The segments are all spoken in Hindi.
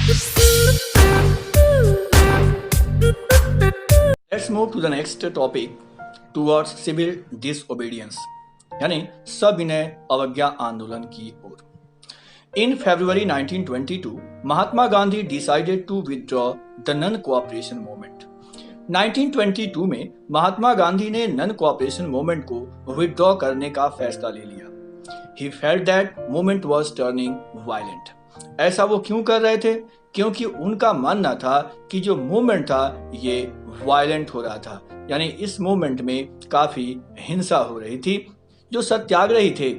Let's move to the next topic towards civil disobedience यानी सविनय अवज्ञा आंदोलन की ओर. In February 1922, Mahatma Gandhi decided to withdraw the non-cooperation movement. 1922 में महात्मा गांधी ने नन कोऑपरेशन मूवमेंट को विड्रॉ करने का फैसला ले लिया. He felt that movement was turning violent. ऐसा वो क्यों कर रहे थे? क्योंकि उनका मानना था कि जो मूवमेंट था ये वायलेंट हो रहा था, यानी इस मूवमेंट में काफी हिंसा हो रही थी. जो सत्याग्रही थे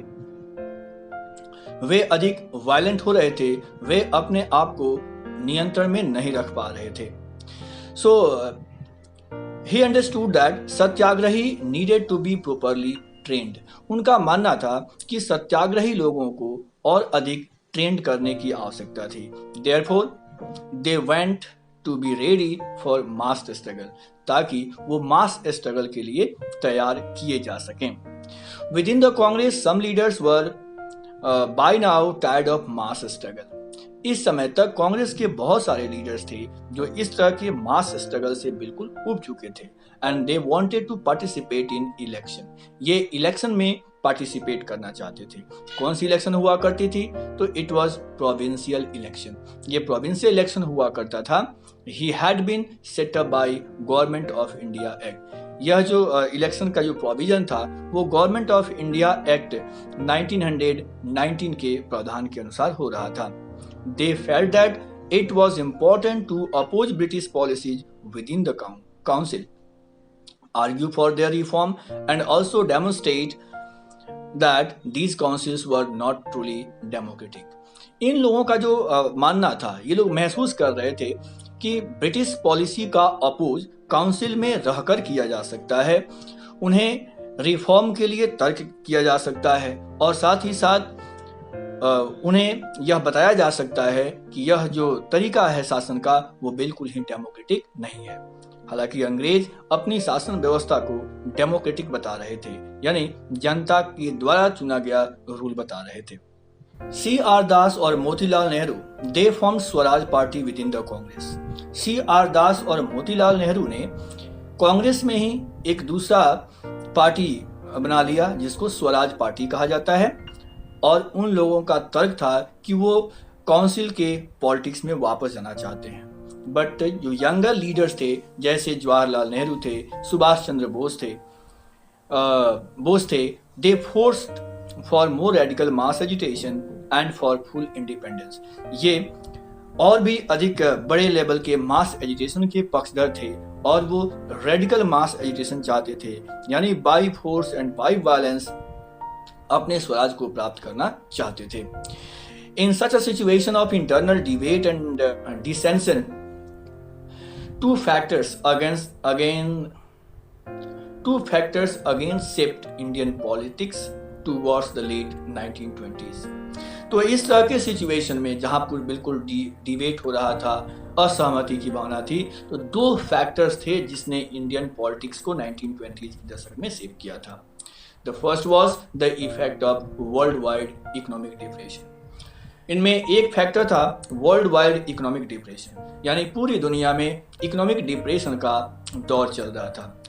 वे अधिक वायलेंट हो रहे थे, वे अपने आप को नियंत्रण में नहीं रख पा रहे थे. So he understood that Satyagrahi needed to be properly trained. उनका मानना था कि सत्याग्रही लोगों को और अधिक ट्रेंड करने की आवश्यकता थी. Therefore, they went to be ready for mass struggle, ताकि वो मास स्ट्रगल के लिए तैयार किए जा सकें. Within the Congress, some leaders were by now tired of mass struggle. इस समय तक कांग्रेस के बहुत सारे लीडर्स थे जो इस तरह के मास स्ट्रगल से बिल्कुल उब चुके थे. And they wanted to participate in election. ये इलेक्शन में पार्टिसिपेट करना चाहते थे. कौन सी इलेक्शन हुआ करती थी? तो इट वाज प्रोविंशियल इलेक्शन. ये प्रोविंशियल इलेक्शन हुआ करता था. He had been set up by government of India act. यह जो इलेक्शन का जो प्रोविजन था वो गवर्नमेंट ऑफ इंडिया एक्ट 1919 के प्रावधान के अनुसार हो रहा था. They felt that it was important to oppose British policies within the council, argue for their reform, and also demonstrate that these councils were not truly democratic. इन लोगों का जो मानना था, ये लोग महसूस कर रहे थे कि ब्रिटिश पॉलिसी का अपोज काउंसिल में रहकर किया जा सकता है, उन्हें रिफॉर्म के लिए तर्क किया जा सकता है और साथ ही साथ उन्हें यह बताया जा सकता है कि यह जो तरीका है शासन का वो बिल्कुल ही डेमोक्रेटिक नहीं है. हालांकि अंग्रेज अपनी शासन व्यवस्था को डेमोक्रेटिक बता रहे थे, यानी जनता के द्वारा चुना गया रूल बता रहे थे. C.R. दास और Motilal Nehru they form Swaraj party with in the Congress. C.R. दास और मोतीलाल नेहरू ने कांग्रेस में ही एक दूसरा पार्टी बना लिया जिसको स्वराज पार्टी कहा जाता है. और उन लोगों का तर्क था कि वो काउंसिल के पॉलिटिक्स में वापस जाना चाहते हैं. बट जो यंगर लीडर्स थे जैसे जवाहरलाल नेहरू थे, सुभाष चंद्र बोस थे, दे forced for more radical mass agitation and for full independence. ये और भी अधिक बड़े लेवल के मास एजिटेशन के पक्षधर थे और वो रेडिकल मास एजिटेशन चाहते थे, यानी by force and by violence अपने स्वराज को प्राप्त करना चाहते थे. In such a situation of internal debate and dissension, two factors again shaped Indian politics towards the late 1920s. तो इस तरह के सिचुएशन में जहां पर बिल्कुल डिबेट हो रहा था, असहमति की भावना थी, तो दो फैक्टर्स थे जिसने इंडियन पॉलिटिक्स को 1920s के दशक में शेप किया था. The first was the effect of worldwide economic depression. इनमें एक फैक्टर था वर्ल्ड वाइड इकोनॉमिक डिप्रेशन, यानी पूरी दुनिया में इकोनॉमिक डिप्रेशन का दौर चल रहा था.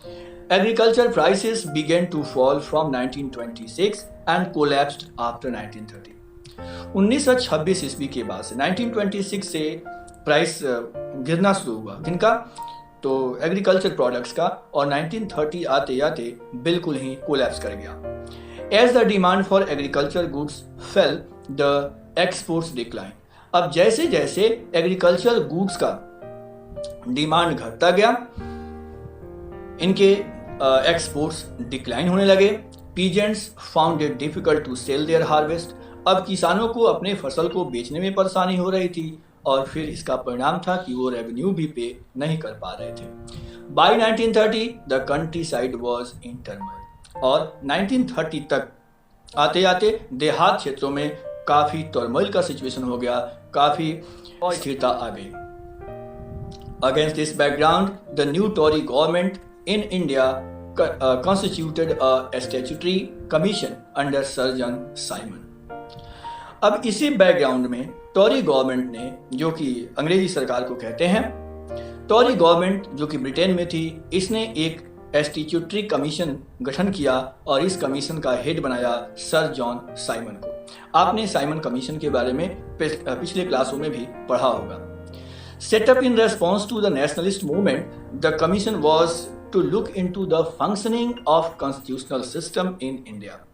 Agriculture prices began to fall from 1926 and collapsed after 1930. 1926 ईस्वी के बाद से 1926 से प्राइस गिरना शुरू हुआ. किनका? तो एग्रीकल्चर प्रोडक्ट्स का. और 1930 आते आते बिल्कुल ही कोलैप्स कर गया. As the demand for agriculture goods fell, the exports decline. अब जैसे जैसे एग्रीकल्चर गुड्स का डिमांड घटता गया, इनके एक्सपोर्ट्स डिक्लाइन होने लगे. Peasants found it difficult to sell their harvest. अब किसानों को अपने फसल को बेचने में परेशानी हो रही थी और फिर इसका परिणाम था कि वो रेवेन्यू भी पे नहीं कर पा रहे थे. By 1930 the countryside was in turmoil. और 1930 तक आते आते देहात क्षेत्रों में काफी टर्मोइल का सिचुएशन हो गया, काफी अस्थिरता आ गई. Against this background the new Tory government in India constituted a statutory commission under Sir John Simon. अब इसी बैकग्राउंड में टॉरी गवर्नमेंट ने, जो कि अंग्रेजी सरकार को कहते हैं, टॉरी गवर्नमेंट जो कि ब्रिटेन में थी, इसने एक स्टैट्यूटरी कमीशन गठन किया और इस कमीशन का हेड बनाया सर जॉन साइमन को। आपने साइमन कमीशन के बारे में पिछले क्लासों में भी पढ़ा होगा। Set up in response to the nationalist movement, the commission was to look into the functioning of constitutional system in India.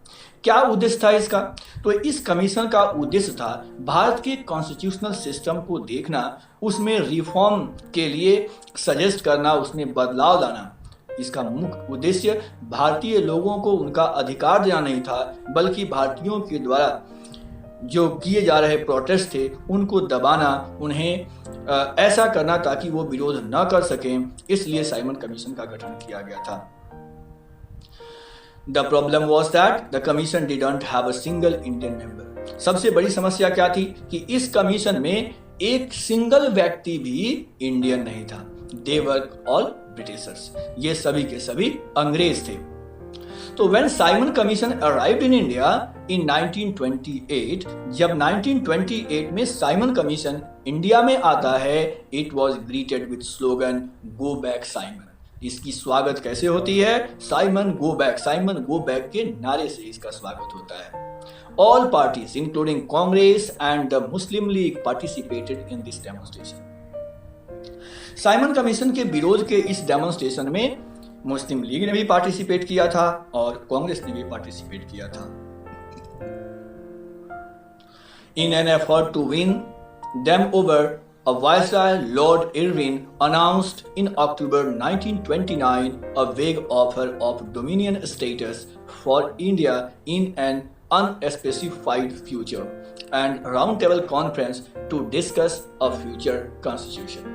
क्या उद्देश्य था इसका? तो इस कमीशन का उद्देश्य था भारत के कॉन्स्टिट्यूशनल सिस्टम को देखना, उसमें रिफॉर्म के लिए सजेस्ट करना, उसमें बदलाव लाना। इसका मुख्य उद्देश्य भारतीय लोगों को उनका अधिकार देना नहीं था, बल्कि भारतीयों के द्वारा जो किए जा रहे प्रोटेस्ट थे उनको दबाना, उन्हें ऐसा करना ताकि वो विरोध न कर सकें। इसलिए साइमन कमीशन का गठन किया गया था। The problem was that the commission didn't have a single Indian member. सबसे बड़ी समस्या क्या थी कि इस कमीशन में एक सिंगल व्यक्ति भी इंडियन नहीं था। दे वर ऑल ब्रिटिशर्स, ये सभी के सभी अंग्रेज थे। तो when Simon Commission arrived in India in 1928, जब 1928 में साइमन कमीशन इंडिया में आता है, it was greeted with slogan Go back Simon। इसकी स्वागत कैसे होती है? साइमन गो बैक के नारे से इसका स्वागत होता है। All parties including Congress and the Muslim League participated in this demonstration। Simon commission के विरोध के इस डेमोन्स्ट्रेशन में मुस्लिम लीग ने भी पार्टिसिपेट किया था और कांग्रेस ने भी पार्टिसिपेट किया था। In an effort to win them over, a Viceroy Lord Irwin announced in October 1929 a vague offer of dominion status for India in an unspecified future and roundtable conference to discuss a future constitution।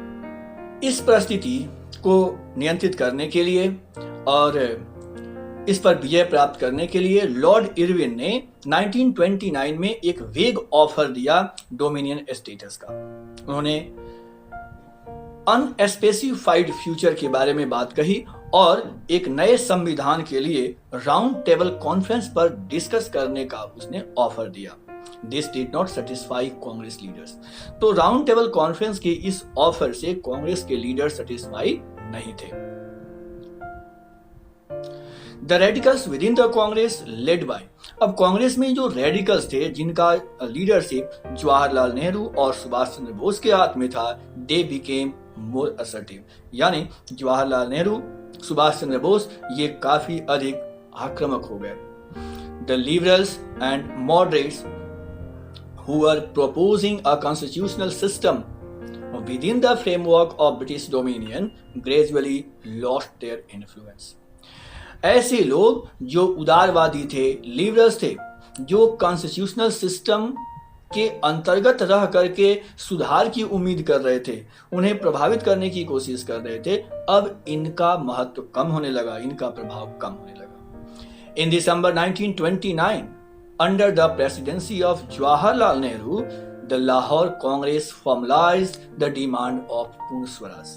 इस परिस्थिति को नियंत्रित करने के लिए और इस पर विजय प्राप्त करने के लिए लॉर्ड इरविन ने 1929 में एक वेग ऑफर दिया डोमिनियन स्टेटस का। उन्होंने अनस्पेसिफाइड फ्यूचर के बारे में बात कही और एक नए संविधान के लिए राउंड टेबल कॉन्फ्रेंस पर डिस्कस करने का उसने ऑफर दिया। This did not satisfy Congress leaders. तो राउंड टेबल कॉन्फ्रेंस के इस ऑफर से कांग्रेस के लीडर सेटिस्फाई नहीं थे। The radicals with in the Congress led by, अब कांग्रेस में जो रेडिकल्स थे जिनका लीडरशिप जवाहरलाल नेहरू और सुभाष चंद्र बोस के हाथ में था, दे बिकेम मोर असर्टिव, यानी जवाहरलाल नेहरू, सुभाष चंद्र बोस ये काफी अधिक आक्रामक हो गए। The liberals and moderates who were proposing a constitutional system within the framework of British dominion gradually lost their influence। ऐसे लोग जो उदारवादी थे, लिबरल्स थे, जो कॉन्स्टिट्यूशनल सिस्टम के अंतर्गत रह करके सुधार की उम्मीद कर रहे थे, उन्हें प्रभावित करने की कोशिश कर रहे थे, अब इनका महत्व कम होने लगा, इनका प्रभाव कम होने लगा। In December 1929, under the presidency of Jawaharlal Nehru, the Lahore Congress formalized the demand of पूर्ण स्वराज।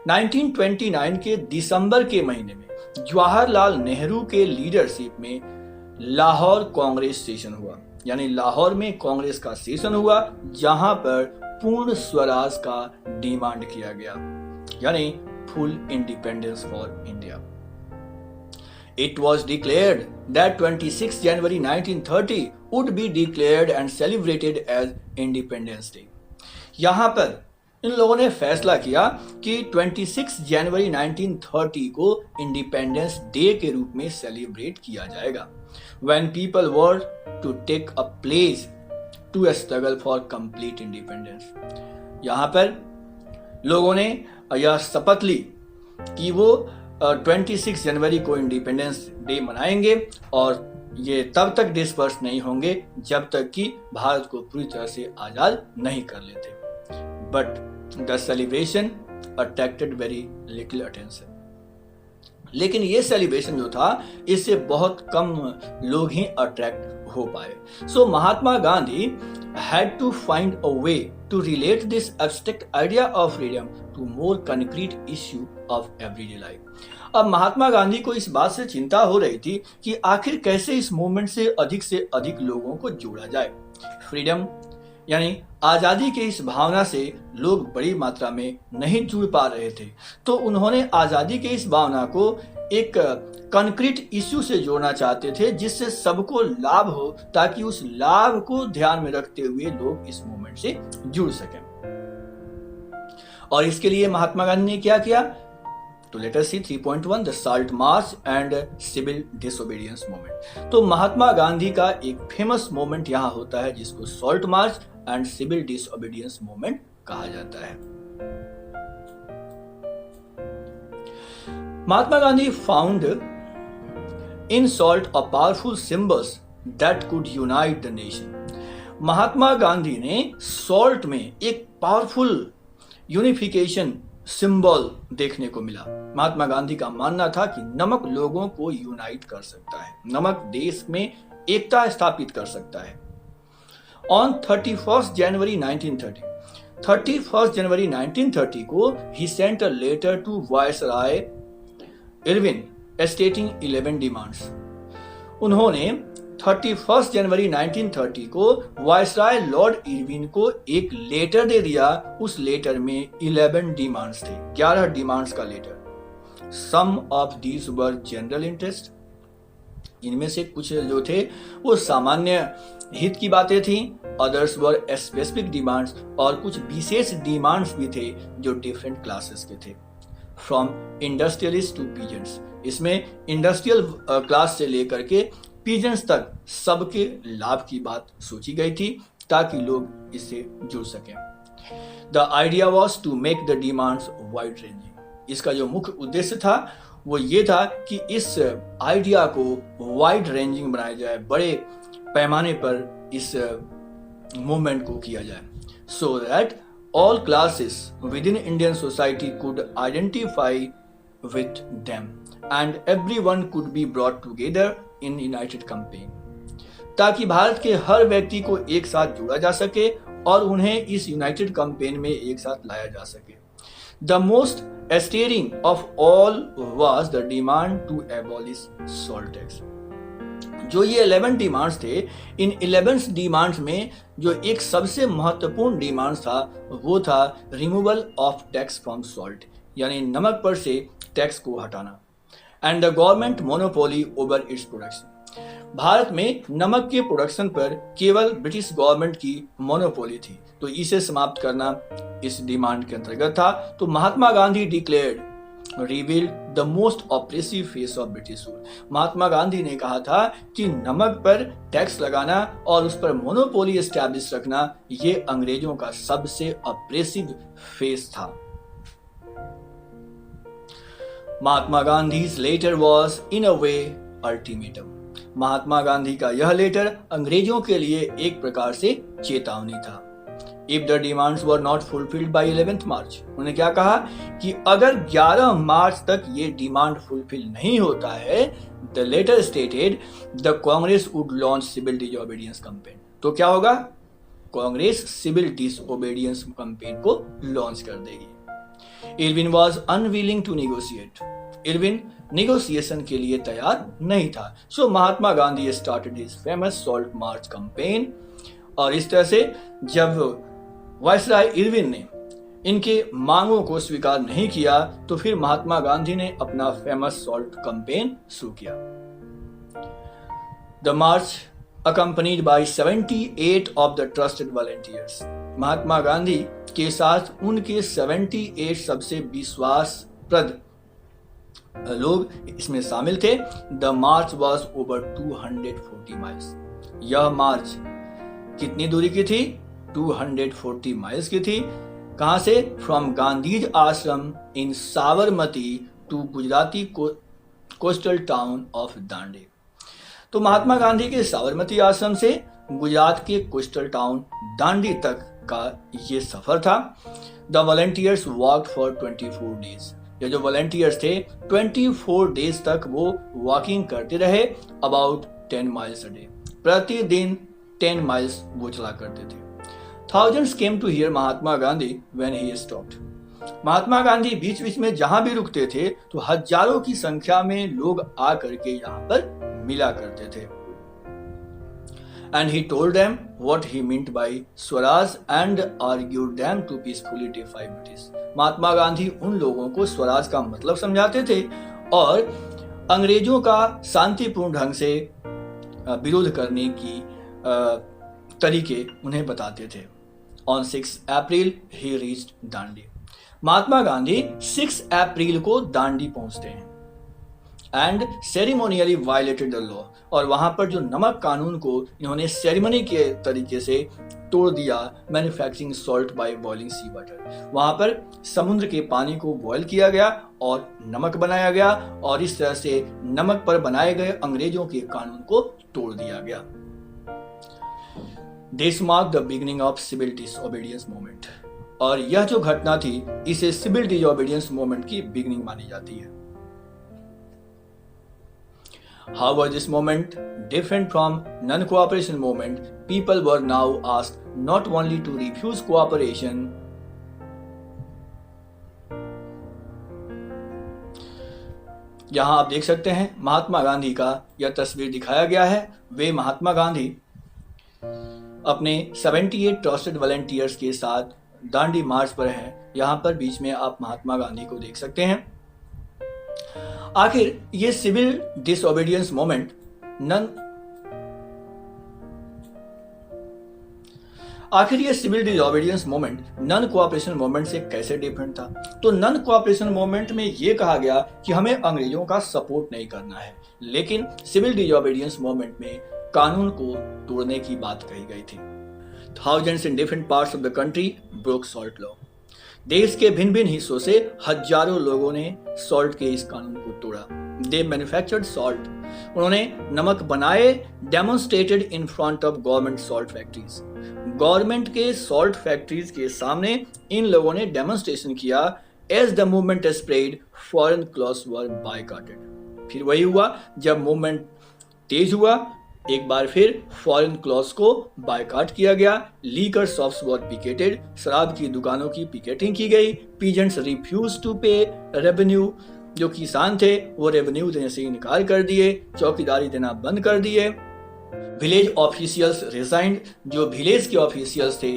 1929 के दिसंबर के महीने में जवाहरलाल नेहरू के लीडरशिप में लाहौर कांग्रेस सेशन हुआ, यानी लाहौर में कांग्रेस का सेशन हुआ जहां पर पूर्ण स्वराज का डिमांड किया गया, यानी full independence for India. It was declared that 26 January 1930 would be declared and celebrated as Independence Day। यहाँ पर इन लोगों ने फैसला किया कि 26 जनवरी 1930 को इंडिपेंडेंस डे के रूप में सेलिब्रेट किया जाएगा। When people were to take a pledge to a struggle for complete independence। यहाँ पर लोगों ने यह शपथ ली कि वो 26 जनवरी को इंडिपेंडेंस डे मनाएंगे और ये तब तक डिस्पर्स नहीं होंगे जब तक कि भारत को पूरी तरह से आजाद नहीं कर लेते। But the celebration attracted very little attention. लेकिन ये सेलिब्रेशन जो था इससे बहुत कम लोग ही अट्रैक्ट हो पाए। सो Mahatma Gandhi had to find a way to relate this abstract idea of freedom to more concrete issue of everyday life। अब महात्मा गांधी को इस बात से चिंता हो रही थी कि आखिर कैसे इस मूवमेंट से अधिक लोगों को जोड़ा जाए। फ्रीडम यानी आज़ादी के इस भावना से लोग बड़ी मात्रा में नहीं जुड़ पा रहे थे, तो उन्होंने आज़ादी के इस भावना को एक कंक्रीट इश्यू से जोड़ना चाहते थे जिससे सबको लाभ हो, ताकि उस लाभ को ध्यान में रखते हुए लोग इस मूवमेंट से जुड़ सकें। और इसके लिए महात्मा गांधी ने क्या किया? तो let us see 3.1 the salt march and civil disobedience movement. तो महात्मा गांधी का एक फेमस मूवमेंट यहाँ होता है जिसको salt march and civil disobedience movement कहा जाता है। Mahatma Gandhi found in salt a powerful symbols that could unite the nation. Mahatma Gandhi ने सॉल्ट में एक पावरफुल यूनिफिकेशन सिंबल देखने को मिला। महात्मा गांधी का मानना था कि नमक लोगों को यूनाइट कर सकता है, नमक देश में एकता स्थापित कर सकता है। ऑन 31 जनवरी 1930 को ही sent a letter to viceroy Irwin stating 11 demands. उन्होंने 31 जनवरी 1930 को वायसराय लॉर्ड इरविन को एक लेटर दे दिया। उस लेटर में 11 डिमांड्स थे, 11 डिमांड्स का letter. Some of these were general interest, इनमें से कुछ जो थे वो सामान्य हित की बातें थी। अदर्स वर स्पेसिफिक डिमांड्स, और कुछ विशेष डिमांड्स भी थे जो डिफरेंट क्लासेस के थे। फ्रॉम इंडस्ट्रियलिस्ट टू पीजेंट्स, इसमें इंडस्ट्रियल क्लास से लेकर के पीजेंट्स तक सबके लाभ की बात सोची गई थी ताकि लोग इससे जुड़ सकें। The idea was to make the demands wide ranging. इसका जो मुख्य उद्देश्य था वो ये था कि इस आइडिया को वाइड रेंजिंग बनाया जाए, बड़े पैमाने पर इस मूवमेंट को किया जाए, so that all classes within Indian society could identify with them and everyone could be brought together in united campaign, ताकि भारत के हर व्यक्ति को एक साथ जोड़ा जा सके और उन्हें इस यूनाइटेड कैंपेन में एक साथ लाया जा सके। The most staring of all was the demand to abolish salt tax। जो ये 11 डिमांड्स थे, इन 11 डिमांड्स में जो एक सबसे महत्वपूर्ण डिमांड था वो था removal of tax from salt, यानी नमक पर से टैक्स को हटाना, and the government monopoly over its production. Bharat में नमक के प्रोडक्शन पर केवल ब्रिटिश गवर्नमेंट की मोनोपोली थी, तो इसे समाप्त करना इस डिमांड के अंतर्गत था। तो Mahatma Gandhi declared revealed the most oppressive face of British rule। Mahatma Gandhi ने कहा था कि नमक पर टैक्स लगाना और उस पर मोनोपोली एस्टैब्लिश रखना ये अंग्रेजों का सबसे अप्रेसिव फेस था। महात्मा Gandhi's letter was in a way ultimatum। Mahatma Gandhi का यह लेटर अंग्रेजों के लिए एक प्रकार से चेतावनी था। If the demands were not fulfilled by 11th March, उन्होंने क्या कहा कि अगर 11 मार्च तक ये डिमांड फुलफिल नहीं होता है, the letter stated the Congress would launch civil disobedience campaign। तो क्या होगा? कांग्रेस सिविल डिसओबीडियंस कैंपेन को लॉन्च कर देगी। Irwin was unwilling to negotiate। Irwin negotiation के लिए तैयार नहीं था। So Mahatma Gandhi started his famous salt march campaign. और इस तरह से जब वायसराय इरविन ने इनके मांगों को स्वीकार नहीं किया तो फिर महात्मा गांधी ने अपना फेमस सॉल्ट कैंपेन शुरू किया। The March accompanied by 78 of the trusted volunteers। Mahatma Gandhi के साथ उनके 78 सबसे विश्वासप्रद लोग इसमें शामिल थे। The March was over 240 miles. यह मार्च कितनी दूरी की थी? 240 माइल्स की थी। कहां से? From Gandhi's ashram in Sabarmati to Gujarati coastal town of Dandi. तो महात्मा गांधी के साबरमती आश्रम से गुजरात के कोस्टल टाउन दांडी तक का ये सफर था। The volunteers walked for 24 days. ये जो वॉलंटियर्स थे 24 डेज तक वो वॉकिंग करते रहे, अबाउट 10 माइल्स अ डे। प्रतिदिन 10 माइल्स वो चला करते थे। Thousands came to hear Mahatma Gandhi when he stopped। Mahatma Gandhi बीच बीच में जहां भी रुकते थे तो हजारों की संख्या में लोग आ करके यहाँ पर मिला करते थे। and he told them what he meant by Swaraj and argued them to peacefully defy British. Mahatma Gandhi उन लोगों को स्वराज का मतलब समझाते थे और अंग्रेजों का शांतिपूर्ण ढंग से विरोध करने की तरीके उन्हें बताते थे. On 6 April he reached Dandi. Mahatma Gandhi 6 अप्रैल को दांडी पहुंचते हैं एंड सेरिमोनियली वायलेटेड द लॉ. और वहां पर जो नमक कानून को इन्होंने सेरेमनी के तरीके से तोड़ दिया. Manufacturing salt by boiling sea water. वहां पर समुद्र के पानी को बॉयल किया गया और नमक बनाया गया और इस तरह से नमक पर बनाए गए अंग्रेजों के कानून को तोड़ दिया गया. This mark the beginning of civil disobedience movement. और यह जो घटना थी इसे सिविल डिसओबीडियंस मूवमेंट की बिगिनिंग मानी जाती है. How was this movement different from non-cooperation movement? People were now asked not only to refuse cooperation, यहाँ आप देख सकते हैं महात्मा गांधी का यह तस्वीर दिखाया गया है. वे महात्मा गांधी अपने 78 ट्रस्टेड वॉलंटियर्स के साथ दांडी मार्च पर हैं. यहाँ पर बीच में आप महात्मा गांधी को देख सकते हैं. आखिर ये civil disobedience movement non cooperation movement से कैसे डिफरेंट था? तो नॉन कोऑपरेशन मूवमेंट में ये कहा गया कि हमें अंग्रेजों का सपोर्ट नहीं करना है, लेकिन सिविल डिसओबीडियंस मूवमेंट में कानून को तोड़ने की बात कही गई थी. Thousands in different parts of the country broke salt law. देश के भिन्न भिन्न हिस्सों से हजारों लोगों ने सॉल्ट के इस कानून को तोड़ा. They manufactured salt. उन्होंने नमक बनाए. Demonstrated in front of government salt factories. Government के सॉल्ट फैक्ट्रीज के सामने इन लोगों ने डेमोन्स्ट्रेशन किया. As the movement spread, foreign clothes were boycotted. फिर वही हुआ जब मूवमेंट तेज हुआ, एक बार फिर फॉरेन क्लॉथ्स को बायकॉट किया गया. लीकर शॉप्स वर पिकेटेड. शराब की दुकानों की पिकेटिंग की गई. पीजेंट्स रिफ्यूज टू पे रेवेन्यू. जो किसान थे वो रेवेन्यू देने से इनकार कर दिए. चौकीदारी देना बंद कर दिए. Village officials resigned. जो विलेज के ऑफिशियल्स थे,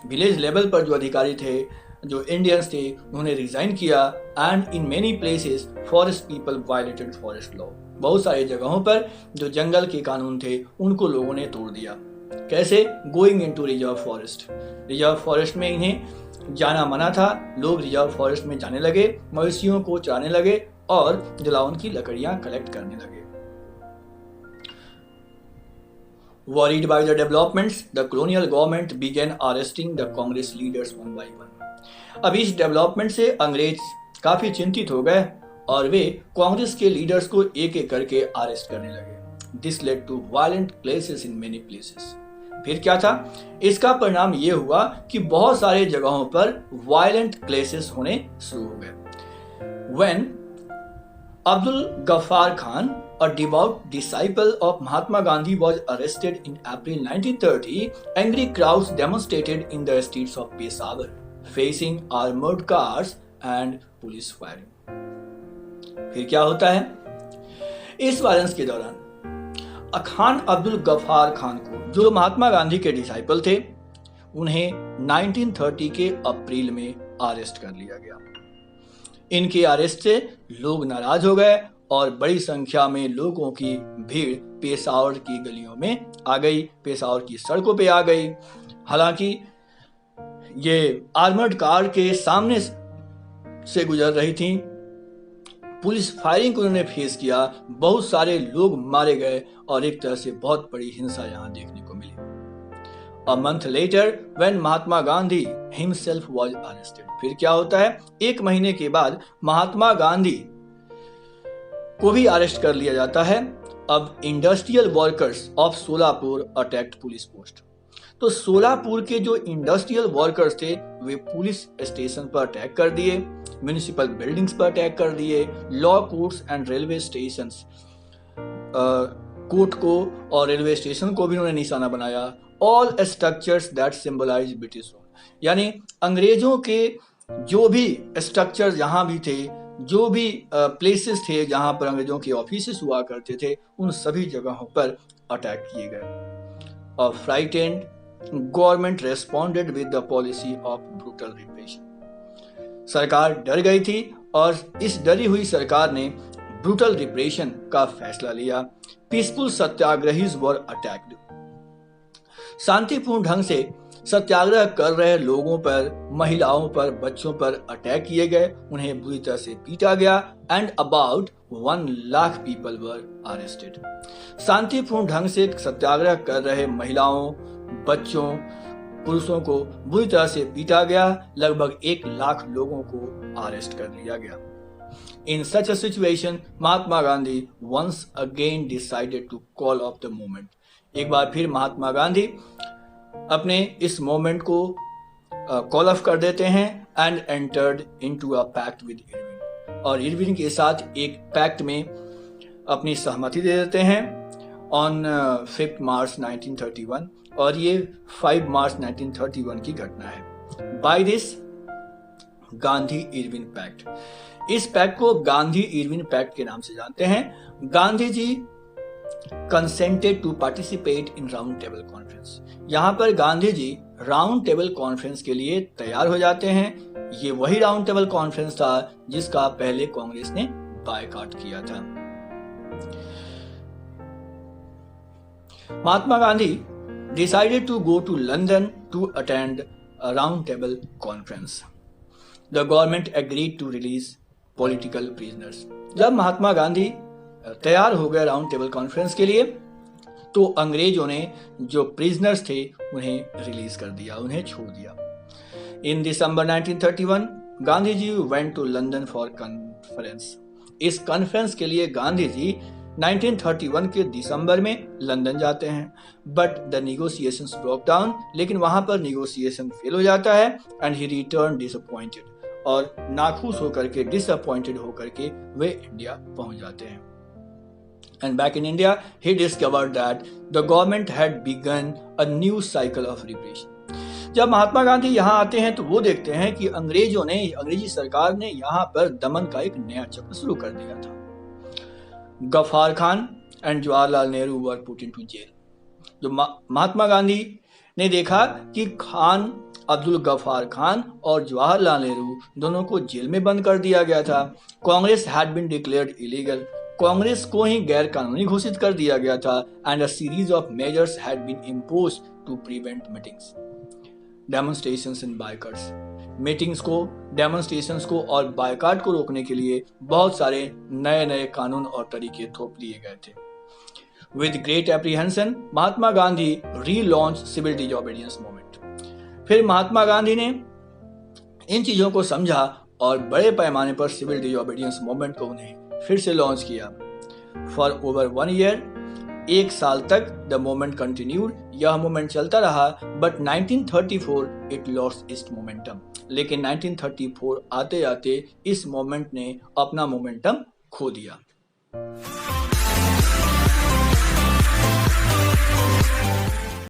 विलेज लेवल पर जो अधिकारी थे, जो इंडियंस थे, उन्होंने रिजाइन किया. And in many places forest people violated forest law. बहुत सारी जगहों पर जो जंगल के कानून थे उनको लोगों ने तोड़ दिया. कैसे? Going into reserve forest. Reserve forest में इन्हें जाना मना था. लोग रिजर्व फॉरेस्ट में जाने लगे, मवेशियों को चराने लगे और जलावन की लकड़ियां कलेक्ट करने लगे. Worried by the developments, the colonial government began arresting the Congress leaders one by one. अब इस डेवलपमेंट से अंग्रेज काफी चिंतित हो गए और वे कांग्रेस के लीडर्स को एक एक करके अरेस्ट करने लगे. This led to violent clashes in many places. फिर क्या था? इसका परिणाम ये हुआ कि बहुत सारे जगहों पर वायलेंट क्लेशेस होने शुरू हो गए. When Abdul Ghaffar Khan, a devout disciple of Mahatma Gandhi, was arrested in April 1930, angry crowds demonstrated in the streets of Peshawar, facing armored cars and police firing. फिर क्या होता है? इस वायलेंस के दौरान खान अब्दुल गफ्फार खान को, जो महात्मा गांधी के डिसाइपल थे, उन्हें 1930 के अप्रैल में अरेस्ट कर लिया गया. इनके अरेस्ट से लोग नाराज हो गए और बड़ी संख्या में लोगों की भीड़ पेशावर की गलियों में आ गई, पेशावर की सड़कों पे आ गई. हालांकि ये आर्मर्ड कार के सामने से गुजर रही थी. पुलिस फायरिंग को उन्होंने फेस किया. बहुत सारे लोग मारे गए और एक तरह से बहुत बड़ी हिंसा यहाँ देखने को मिली. A month later, when Mahatma Gandhi himself was arrested. फिर क्या होता है? एक महीने के बाद महात्मा गांधी को भी अरेस्ट कर लिया जाता है. अब industrial workers of Solapur attacked police post. तो सोलापुर के जो इंडस्ट्रियल वर्कर्स थे वे पुलिस स्टेशन पर अटैक कर दिए, म्युनिसिपल बिल्डिंग्स पर अटैक कर दिए, law courts and railway station, court को और रेलवे स्टेशन को भी उन्होंने निशाना बनाया. All structures that symbolise British rule. यानी अंग्रेजों के जो भी स्ट्रक्चर जहां भी थे, जो भी प्लेसेस थे जहां पर अंग्रेजों के ऑफिसेस हुआ करते थे, उन सभी जगहों पर अटैक किए गए. or frightened, government responded with the policy of brutal repression. सरकार डर गई थी और इस डरी हुई सरकार ने ब्रूटल रिप्रेशन का फैसला लिया. पीसफुल सत्याग्रहीज वर अटैक्ड. शांतिपूर्ण ढंग से सत्याग्रह कर रहे लोगों पर, महिलाओं पर, बच्चों पर अटैक किए गए, उन्हें बुरी तरह से पीटा गया and about 1 lakh people were arrested. शांतिपूर्ण ढंग से सत्याग्रह कर रहे महिलाओं, बच्चों, पुरुषों को बुरी तरह से पीटा गया. लगभग 1 लाख लोगों को अरेस्ट कर लिया गया. In such a situation, Mahatma Gandhi once again decided to call off the movement. एक बार फिर महात्मा गांधी अपने इस मोमेंट को कॉल ऑफ कर देते हैं and entered into a pact with Irwin. और इरविन के साथ एक पैक्ट में अपनी सहमति दे देते हैं ऑन 5 मार्च 1931. और ये 5 मार्च 1931 की घटना है. By this Gandhi Irwin pact. इस पैक्ट को गांधी इरविन पैक्ट के नाम से जानते हैं. Gandhi ji consented to participate in round table conference. यहाँ पर Gandhi ji round table conference के लिए तैयार हो जाते हैं. ये वही राउंड टेबल कॉन्फ्रेंस था जिसका पहले कांग्रेस ने बायकॉट किया था. Mahatma Gandhi decided to go to London to attend a round table conference. The government agreed to release political prisoners. जब महात्मा गांधी तैयार हो गए राउंड टेबल कॉन्फ्रेंस के लिए तो अंग्रेजों ने जो प्रिजनर्स थे उन्हें रिलीज कर दिया, उन्हें छोड़ दिया. In December 1931 Gandhi ji went to London for conference. इस कॉन्फ्रेंस के लिए गांधी जी 1931 के दिसंबर में लंदन जाते हैं. But the negotiations broke down. लेकिन वहां पर निगोशिएशन फेल हो जाता है एंड ही रिटर्न डिसअपॉइंटेड. और नाखुश होकर के, डिसअपॉइंटेड होकर के वे इंडिया पहुंच जाते हैं. And back in India he discovered that the government had begun a new cycle of repression. जब महात्मा गांधी यहाँ आते हैं तो वो देखते हैं कि अंग्रेजी सरकार ने यहाँ पर दमन का एक नया चक्र शुरू कर दिया था. Ghaffar Khan and Jawaharlal Nehru were put into jail. जो महात्मा गांधी ने देखा कि खान, अब्दुल गफ्फार खान और जवाहरलाल नेहरू दोनों को जेल में बंद कर दिया गया था. Congress had been declared illegal. Congress को ही गैर कानूनी घोषित कर दिया गया था and a series of measures had been imposed to prevent meetings, demonstrations and boycotts. Meetings को, डेमोन्स्ट्रेशंस को और बायकॉट को रोकने के लिए बहुत सारे नए नए कानून और तरीके थोप दिए गए थे. With great apprehension Mahatma Gandhi relaunch civil disobedience movement. फिर महात्मा गांधी ने इन चीजों को समझा और बड़े पैमाने पर सिविल डिसओबीडियंस मूवमेंट को उन्हें फिर से लॉन्च किया. फॉर ओवर 1 ईयर, 1 साल तक द मूवमेंट कंटिन्यूड. यह मूवमेंट चलता रहा but 1934 it lost its momentum. लेकिन 1934 आते आते इस मूवमेंट ने अपना मोमेंटम खो दिया.